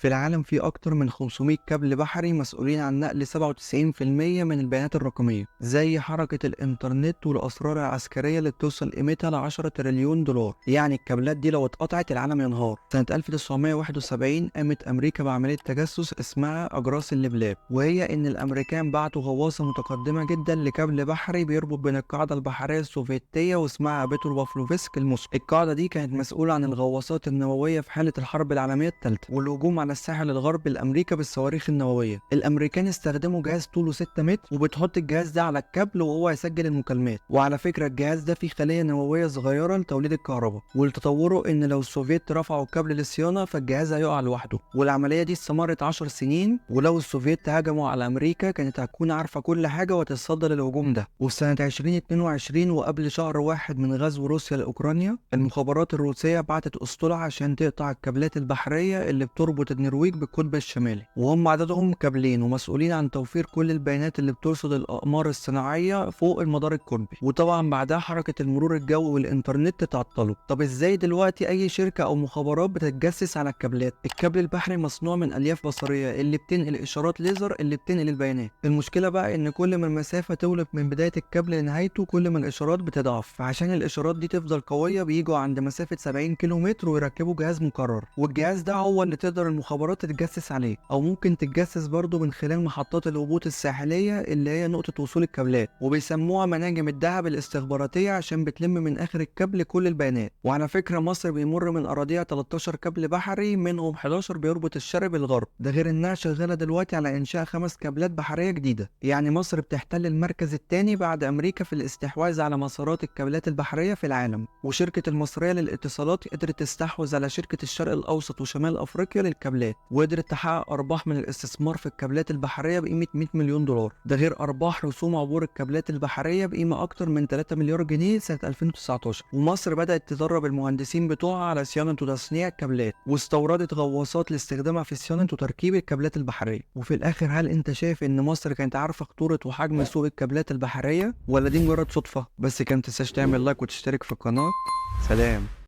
في العالم في أكتر من 500 كابل بحري مسؤولين عن نقل 97% من البيانات الرقمية، زي حركة الإنترنت والأسرار العسكرية اللي بتوصل قيمتها ل 10 تريليون دولار. يعني الكابلات دي لو اتقطعت العالم ينهار. سنة 1971 قامت أمريكا بعملية تجسس اسمها أجراس اللبلاب، وهي إن الأمريكان بعتوا غواصة متقدمة جدا لكابل بحري بيربط بين القاعدة البحرية السوفيتية واسمها بيتر بافلوفسك الموسكو. القاعدة دي كانت مسؤولة عن الغواصات النووية في حالة الحرب العالمية الثالثة والهجوم على الساحل الغربي لأمريكا بالصواريخ النووية. الأمريكان استخدموا جهاز طوله 6 متر، وبتحط الجهاز ده على الكابل وهو يسجل المكالمات. وعلى فكرة الجهاز ده فيه خلية نووية صغيرة لتوليد الكهرباء، والتطوروا إن لو السوفييت رفعوا الكابل للصيانة فالجهاز هيقع لوحده. والعملية دي استمرت 10 سنين، ولو السوفييت هاجموا على أمريكا كانت هتكون عارفة كل حاجة وتتصدى للهجوم ده. وفي سنة 2022 وقبل شهر واحد من غزو روسيا لأوكرانيا، المخابرات الروسية بعتت أسطول عشان تقطع الكابلات البحرية اللي بتربط النرويج بالقطب الشمالي. وهم عددهم كابلين ومسؤولين عن توفير كل البيانات اللي بترصد الأقمار الصناعية فوق المدار القطبي. وطبعا بعدها حركة المرور الجوي والإنترنت اتعطلوا. طب ازاي دلوقتي أي شركة أو مخابرات بتتجسس على الكابلات؟ الكابل البحري مصنوع من ألياف بصرية اللي بتنقل إشارات ليزر اللي بتنقل البيانات. المشكلة بقى إن كل ما المسافة تولد من بداية الكابل لنهايته كل ما الإشارات بتضعف. فعشان الإشارات دي تفضل قوية بيجوا عند مسافة 70 كيلو متر ويركبوا جهاز مكرر، والجهاز ده هو اللي تقدر المخابرات تتجسس عليه. أو ممكن تتجسس برضه من خلال محطات الهبوط الساحلية اللي هي نقطة وصول الكابلات، وبيسموها مناجم الذهب الاستخباراتية عشان بتلم من آخر الكابل كل البيانات. وعلى فكرة مصر بيمر من أراضيها 13 كابل بحري، منهم 11 بيربط الشرق بالغرب. ده غير إنها شغالة دلوقتي على إنشاء 5 كابلات بحرية جديدة. يعني مصر بتحتل المركز الثاني بعد أمريكا في الاستحواذ على مسارات الكابلات البحرية في العالم. وشركة المصرية للاتصالات قدرت تستحوذ على شركة الشرق الأوسط وشمال أفريقيا للكابلات، وقدرت تحقق أرباح من الاستثمار في الكابلات البحرية بقيمة 100 مليون دولار. ده غير أرباح رسوم عبور الكابلات البحرية بقيمة أكتر من 3 مليار جنيه سنة 2019. ومصر بدأت تدرب المهندسين بتوعها على صيانة وتصنيع الكابلات، واستوردت غواصات لاستخدامها في صيانة وتركيب الكابلات البحرية. وفي الآخر هل أنت شايف إن مصر كانت عارفة خطورة وحجم سوق الكابلات البحرية، ولا دي مجرد صدفة؟ بس كان متنساش تعمل لايك وتشترك في القناة. سلام.